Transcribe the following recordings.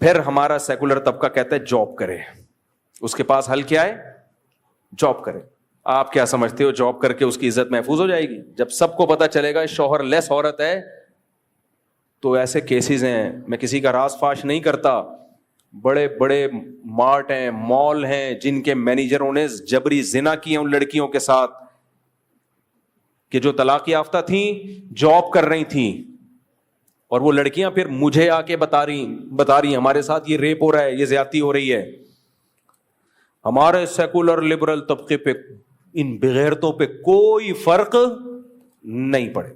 پھر ہمارا سیکولر طبقہ کہتا ہے جاب کرے, اس کے پاس حل کیا ہے؟ جاب کرے. آپ کیا سمجھتے ہو جاب کر کے اس کی عزت محفوظ ہو جائے گی؟ جب سب کو پتا چلے گا شوہر لیس عورت ہے, تو ایسے کیسز ہیں, میں کسی کا راز فاش نہیں کرتا, بڑے بڑے مارٹ ہیں, مال ہیں, جن کے مینیجروں نے جبری زنا کیے ان لڑکیوں کے ساتھ کہ جو طلاق یافتہ تھیں, جاب کر رہی تھیں, اور وہ لڑکیاں پھر مجھے آ کے بتا رہی ہمارے ساتھ یہ ریپ ہو رہا ہے, یہ زیادتی ہو رہی ہے. ہمارے سیکولر لبرل طبقے پہ ان بغیرتوں پہ کوئی فرق نہیں پڑے.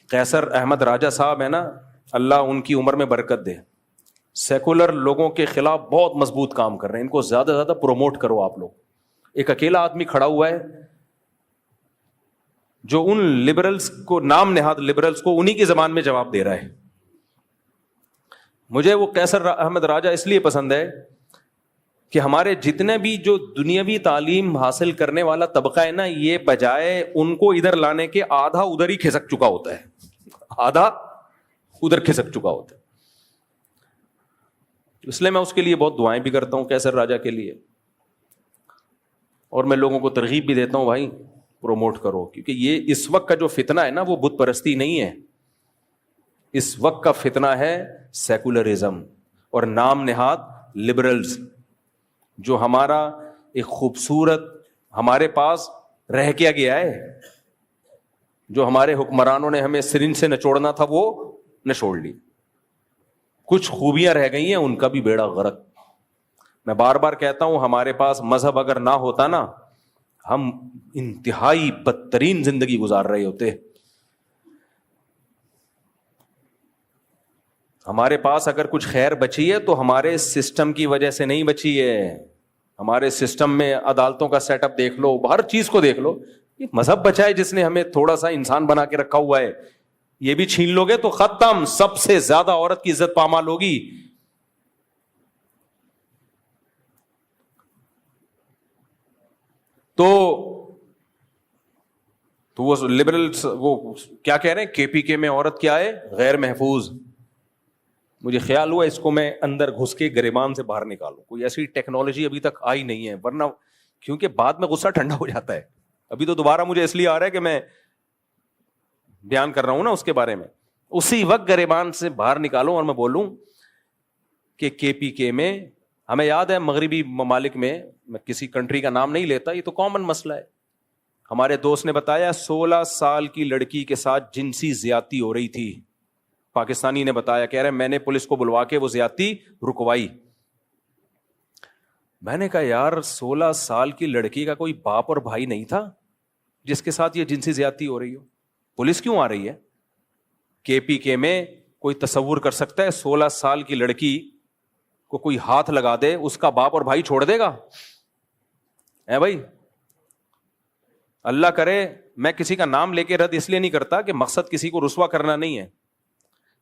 قیصر احمد راجہ صاحب ہے نا, اللہ ان کی عمر میں برکت دے, سیکولر لوگوں کے خلاف بہت مضبوط کام کر رہے ہیں, ان کو زیادہ سے زیادہ پروموٹ کرو آپ لوگ. ایک اکیلا آدمی کھڑا ہوا ہے جو ان لبرلز کو, نام نہاد لبرلز کو, انہی کی زبان میں جواب دے رہا ہے. مجھے وہ قیصر احمد راجہ اس لیے پسند ہے کہ ہمارے جتنے بھی جو دنیاوی تعلیم حاصل کرنے والا طبقہ ہے نا, یہ بجائے ان کو ادھر لانے کے آدھا ادھر ہی کھسک چکا ہوتا ہے, آدھا ادھر کھسک چکا ہوتا ہے. اس لیے میں اس کے لیے بہت دعائیں بھی کرتا ہوں قیصر راجہ کے لیے, اور میں لوگوں کو ترغیب بھی دیتا ہوں بھائی پروموٹ کرو, کیونکہ یہ اس وقت کا جو فتنہ ہے نا وہ بت پرستی نہیں ہے, اس وقت کا فتنہ ہے سیکولرزم اور نام نہاد لبرلز, جو ہمارا ایک خوبصورت ہمارے پاس رہ کیا گیا ہے, جو ہمارے حکمرانوں نے ہمیں سرنج سے نچوڑنا تھا وہ نچوڑ لی. کچھ خوبیاں رہ گئی ہیں, ان کا بھی بیڑا غرق. میں بار بار کہتا ہوں ہمارے پاس مذہب اگر نہ ہوتا نا, ہم انتہائی بدترین زندگی گزار رہے ہوتے. ہمارے پاس اگر کچھ خیر بچی ہے تو ہمارے سسٹم کی وجہ سے نہیں بچی ہے. ہمارے سسٹم میں عدالتوں کا سیٹ اپ دیکھ لو, ہر چیز کو دیکھ لو, یہ مذہب بچا ہے جس نے ہمیں تھوڑا سا انسان بنا کے رکھا ہوا ہے. یہ بھی چھین لو گے تو ختم, سب سے زیادہ عورت کی عزت پامال ہوگی. تو وہ لبرلز وہ کیا کہہ رہے ہیں, کے پی کے میں عورت کیا ہے, غیر محفوظ. مجھے خیال ہوا اس کو میں اندر گھس کے گریبان سے باہر نکالوں. کوئی ایسی ٹیکنالوجی ابھی تک آئی نہیں ہے, ورنہ کیونکہ بعد میں غصہ ٹھنڈا ہو جاتا ہے. ابھی تو دوبارہ مجھے اس لیے آ رہا ہے کہ میں بیان کر رہا ہوں نا اس کے بارے میں. اسی وقت گریبان سے باہر نکالوں اور میں بولوں کہ کے پی کے میں, ہمیں یاد ہے مغربی ممالک میں کسی کنٹری کا نام نہیں لیتا, یہ تو کامن مسئلہ ہے. ہمارے دوست نے بتایا 16 سال کی لڑکی کے ساتھ جنسی زیادتی ہو رہی تھی. پاکستانی نے بتایا, کہہ رہے میں نے پولیس کو بلوا کے وہ زیادتی رکوائی. میں نے کہا یار 16 سال کی لڑکی کا کوئی باپ اور بھائی نہیں تھا جس کے ساتھ یہ جنسی زیادتی ہو رہی ہو؟ پولیس کیوں آ رہی ہے؟ کے پی کے میں کوئی تصور کر سکتا ہے 16 سال کی لڑکی کو کوئی ہاتھ لگا دے, اس کا باپ اور بھائی چھوڑ دے گا؟ اے بھائی اللہ کرے, میں کسی کا نام لے کے رد اس لیے نہیں کرتا کہ مقصد کسی کو رسوا کرنا نہیں ہے.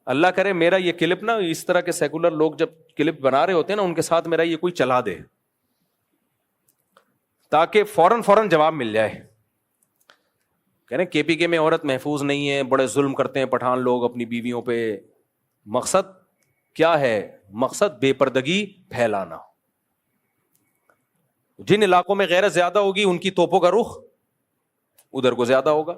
اللہ کرے میرا یہ کلپ نا, اس طرح کے سیکولر لوگ جب کلپ بنا رہے ہوتے ہیں نا, ان کے ساتھ میرا یہ کوئی چلا دے تاکہ فوراً جواب مل جائے. کہہ رہے کے پی کے میں عورت محفوظ نہیں ہے, بڑے ظلم کرتے ہیں پٹھان لوگ اپنی بیویوں پہ. مقصد کیا ہے؟ مقصد بے پردگی پھیلانا. جن علاقوں میں غیرت زیادہ ہوگی ان کی توپوں کا رخ ادھر کو زیادہ ہوگا.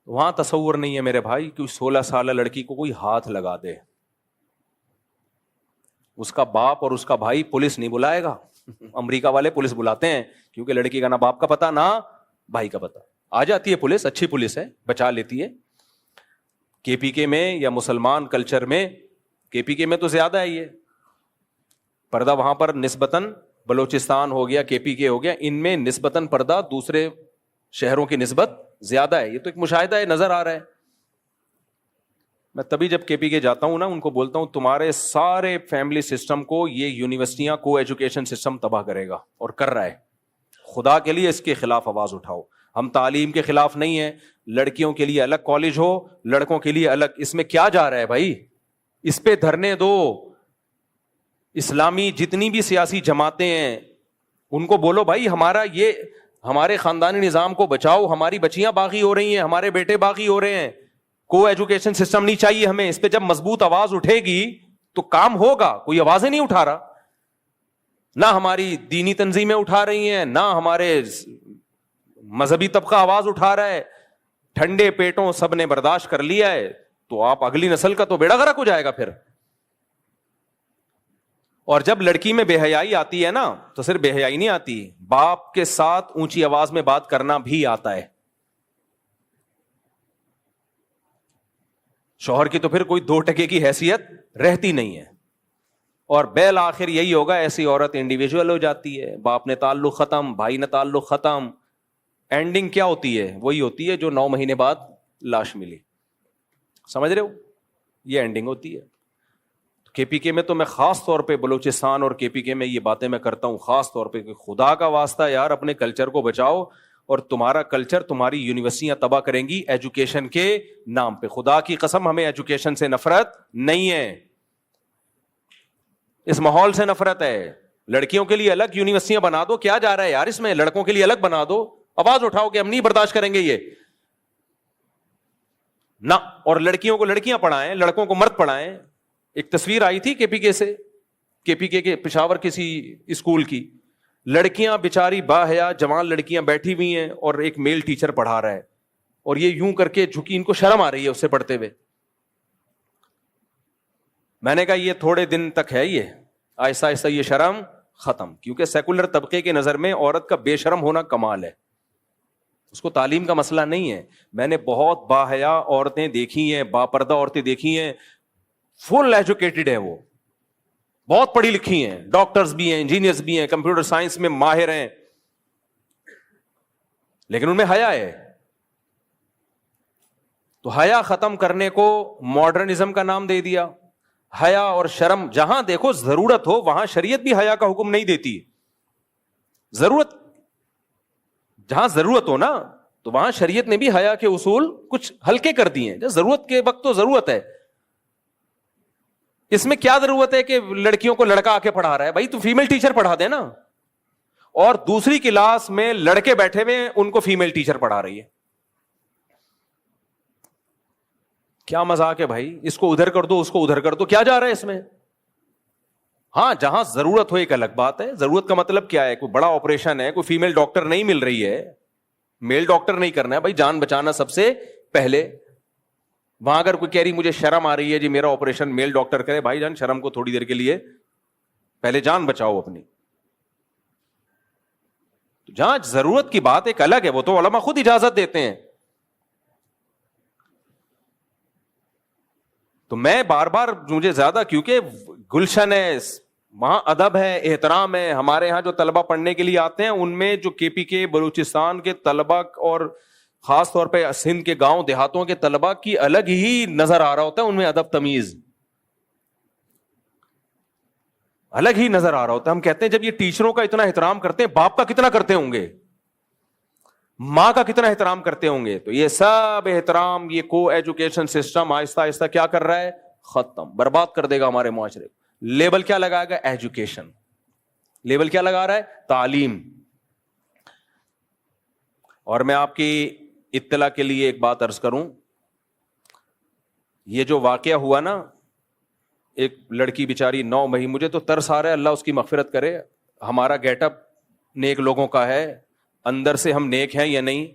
وہاں تصور نہیں ہے میرے بھائی کہ 16 سالہ لڑکی کو کوئی ہاتھ لگا دے, اس کا باپ اور اس کا بھائی پولیس نہیں بلائے گا. امریکہ والے پولیس بلاتے ہیں کیونکہ لڑکی کا نہ باپ کا پتہ نہ بھائی کا پتہ. آ جاتی ہے پولیس, اچھی پولیس ہے, بچا لیتی ہے. کے پی کے میں یا مسلمان کلچر میں, کے پی کے میں تو زیادہ ہے یہ پردہ, وہاں پر نسبتاً بلوچستان ہو گیا, کے پی کے ہو گیا, ان میں نسبتاً پردہ دوسرے شہروں کی نسبت زیادہ ہے. یہ تو ایک مشاہدہ ہے, نظر آ رہا ہے. میں تبھی جب کے پی کے جاتا ہوں نا, ان کو بولتا ہوں تمہارے سارے فیملی سسٹم کو یہ یونیورسٹیاں کو ایجوکیشن سسٹم تباہ کرے گا, اور کر رہا ہے. خدا کے لیے اس کے خلاف آواز اٹھاؤ. ہم تعلیم کے خلاف نہیں ہیں, لڑکیوں کے لیے الگ کالج ہو, لڑکوں کے لیے الگ. اس میں کیا جا رہا ہے بھائی؟ اس پہ دھرنے دو. اسلامی جتنی بھی سیاسی جماعتیں ہیں ان کو بولو بھائی ہمارا یہ ہمارے خاندانی نظام کو بچاؤ, ہماری بچیاں باغی ہو رہی ہیں, ہمارے بیٹے باغی ہو رہے ہیں, کو ایجوکیشن سسٹم نہیں چاہیے ہمیں. اس پہ جب مضبوط آواز اٹھے گی تو کام ہوگا. کوئی آوازیں نہیں اٹھا رہا, نہ ہماری دینی تنظیمیں اٹھا رہی ہیں, نہ ہمارے مذہبی طبقہ آواز اٹھا رہا ہے. ٹھنڈے پیٹوں سب نے برداشت کر لیا ہے, تو آپ اگلی نسل کا تو بیڑا غرق ہو جائے گا پھر. اور جب لڑکی میں بے حیائی آتی ہے نا, تو صرف بے حیائی نہیں آتی, باپ کے ساتھ اونچی آواز میں بات کرنا بھی آتا ہے. شوہر کی تو پھر کوئی 2% کی حیثیت رہتی نہیں ہے. اور بالآخر یہی ہوگا, ایسی عورت انڈیویجول ہو جاتی ہے, باپ نے تعلق ختم, بھائی نے تعلق ختم. اینڈنگ کیا ہوتی ہے؟ وہی ہوتی ہے جو 9 مہینے بعد لاش ملی. سمجھ رہے ہو؟ یہ اینڈنگ ہوتی ہے. کے پی کے میں تو میں خاص طور پہ بلوچستان اور کے پی کے میں یہ باتیں میں کرتا ہوں خاص طور پہ کہ خدا کا واسطہ یار اپنے کلچر کو بچاؤ, اور تمہارا کلچر تمہاری یونیورسٹیاں تباہ کریں گی ایجوکیشن کے نام پہ. خدا کی قسم ہمیں ایجوکیشن سے نفرت نہیں ہے, اس ماحول سے نفرت ہے. لڑکیوں کے لیے الگ یونیورسٹیاں بنا دو, کیا جا رہا ہے یار اس میں؟ لڑکوں کے لیے الگ بنا دو, آواز اٹھاؤ کہ ہم نہیں برداشت کریں گے یہ نہ. اور لڑکیوں کو لڑکیاں پڑھائیں, لڑکوں کو مرد پڑھائیں. ایک تصویر آئی تھی کے پی کے سے, کے پی کے پشاور کسی اسکول کی, لڑکیاں بیچاری باحیا جوان لڑکیاں بیٹھی ہوئی ہیں اور ایک میل ٹیچر پڑھا رہا ہے, اور یہ یوں کر کے جھکی, ان کو شرم آ رہی ہے اس سے پڑھتے ہوئے. میں نے کہا یہ تھوڑے دن تک ہے, یہ آہستہ آہستہ یہ شرم ختم, کیونکہ سیکولر طبقے کے نظر میں عورت کا بے شرم ہونا کمال ہے, اس کو تعلیم کا مسئلہ نہیں ہے. میں نے بہت باحیا عورتیں دیکھی ہیں, باپردہ عورتیں دیکھی ہیں, فل ایجوکیٹڈ ہیں, وہ بہت پڑھی لکھی ہیں, ڈاکٹرز بھی ہیں, انجینئرز بھی ہیں, کمپیوٹر سائنس میں ماہر ہیں, لیکن ان میں حیا ہے. تو حیا ختم کرنے کو ماڈرنزم کا نام دے دیا. حیا اور شرم جہاں دیکھو ضرورت ہو وہاں شریعت بھی حیا کا حکم نہیں دیتی. ضرورت جہاں ضرورت ہو نا, تو وہاں شریعت نے بھی حیا کے اصول کچھ ہلکے کر دیے ہیں. ضرورت کے وقت تو ضرورت ہے. اس میں کیا ضرورت ہے کہ لڑکیوں کو لڑکا آ کے پڑھا رہا ہے؟ بھائی تو فیمیل ٹیچر پڑھا دے نا. اور دوسری کلاس میں لڑکے بیٹھے ہوئے ان کو فیمیل ٹیچر پڑھا رہی ہے. کیا مذاق ہے بھائی؟ اس کو ادھر کر دو, اس کو ادھر کر دو, کیا جا رہا ہے اس میں؟ ہاں جہاں ضرورت ہو ایک الگ بات ہے. ضرورت کا مطلب کیا ہے؟ کوئی بڑا آپریشن ہے, کوئی فیمیل ڈاکٹر نہیں مل رہی ہے, میل ڈاکٹر نہیں کرنا ہے بھائی, جان بچانا سب سے پہلے. وہاں اگر کوئی کہہ رہی مجھے شرم آ رہی ہے جی میرا آپریشن میل ڈاکٹر کرے, بھائی جان شرم کو تھوڑی دیر کے لیے پہلے جان بچاؤ اپنی. جہاں ضرورت کی بات ایک الگ ہے, وہ تو علماء خود اجازت دیتے ہیں. تو میں بار بار مجھے زیادہ, کیونکہ گلشن ہے, وہاں ادب ہے, احترام ہے. ہمارے ہاں جو طلبہ پڑھنے کے لیے آتے ہیں ان میں جو کے پی کے بلوچستان کے طلبہ اور خاص طور پہ سندھ کے گاؤں دیہاتوں کے طلبہ کی الگ ہی نظر آ رہا ہوتا ہے, ان میں ادب تمیز الگ ہی نظر آ رہا ہوتا ہے. ہم کہتے ہیں جب یہ ٹیچروں کا اتنا احترام کرتے ہیں, باپ کا کتنا کرتے ہوں گے, ماں کا کتنا احترام کرتے ہوں گے. تو یہ سب احترام, یہ کو ایجوکیشن سسٹم آہستہ آہستہ کیا کر رہا ہے؟ ختم, برباد کر دے گا ہمارے معاشرے کو. لیبل کیا لگائے گا؟ ایجوکیشن. لیبل کیا لگا رہا ہے؟ تعلیم. اور میں آپ کی اطلاع کے لیے ایک بات عرض کروں, یہ جو واقعہ ہوا نا, ایک لڑکی بیچاری 9 مہینے, مجھے تو ترس آ رہا ہے, اللہ اس کی مغفرت کرے. ہمارا گیٹ اپ نیک لوگوں کا ہے, اندر سے ہم نیک ہیں یا نہیں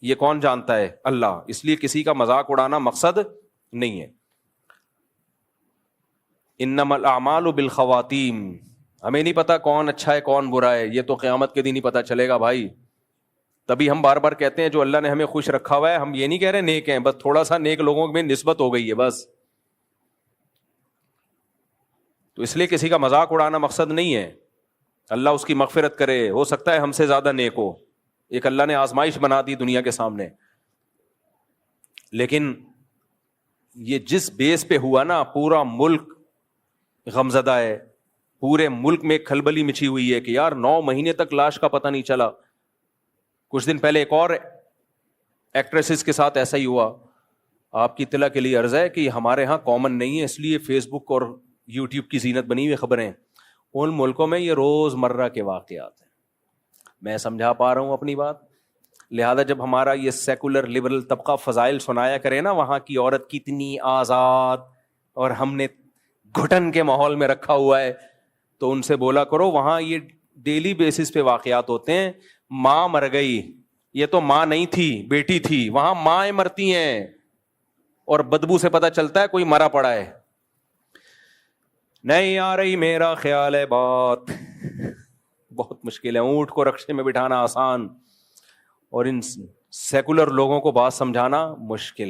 یہ کون جانتا ہے؟ اللہ. اس لیے کسی کا مذاق اڑانا مقصد نہیں ہے. انما الاعمال بالخواتیم. ہمیں نہیں پتا کون اچھا ہے کون برا ہے, یہ تو قیامت کے دن ہی پتا چلے گا بھائی. تبھی ہم بار بار کہتے ہیں جو اللہ نے ہمیں خوش رکھا ہوا ہے, ہم یہ نہیں کہہ رہے نیک ہیں, بس تھوڑا سا نیک لوگوں میں نسبت ہو گئی ہے بس. تو اس لیے کسی کا مذاق اڑانا مقصد نہیں ہے. اللہ اس کی مغفرت کرے, ہو سکتا ہے ہم سے زیادہ نیک ہو, ایک اللہ نے آزمائش بنا دی دنیا کے سامنے. لیکن یہ جس بیس پہ ہوا نا, پورا ملک غمزدہ ہے, پورے ملک میں کھلبلی مچی ہوئی ہے کہ یار 9 مہینے تک لاش کا پتہ نہیں چلا. کچھ دن پہلے ایک اور ایکٹریسز کے ساتھ ایسا ہی ہوا. آپ کی اطلاع کے لیے عرض ہے کہ ہمارے ہاں کامن نہیں ہے, اس لیے فیس بک اور یوٹیوب کی زینت بنی ہوئی خبریں. ان ملکوں میں یہ روز مرہ کے واقعات ہیں. میں سمجھا پا رہا ہوں اپنی بات. لہذا جب ہمارا یہ سیکولر لبرل طبقہ فضائل سنایا کرے نا, وہاں کی عورت کتنی آزاد, اور ہم نے گھٹن کے ماحول میں رکھا ہوا ہے, تو ان سے بولا کرو وہاں یہ ڈیلی بیسس پہ واقعات ہوتے ہیں, ماں مر گئی, یہ تو ماں نہیں تھی بیٹی تھی, وہاں مائیں مرتی ہیں اور بدبو سے پتہ چلتا ہے کوئی مرا پڑا ہے. نہیں آ رہی میرا خیال ہے بات, بہت مشکل ہے. اونٹ کو رکشے میں بٹھانا آسان اور ان سیکولر لوگوں کو بات سمجھانا مشکل.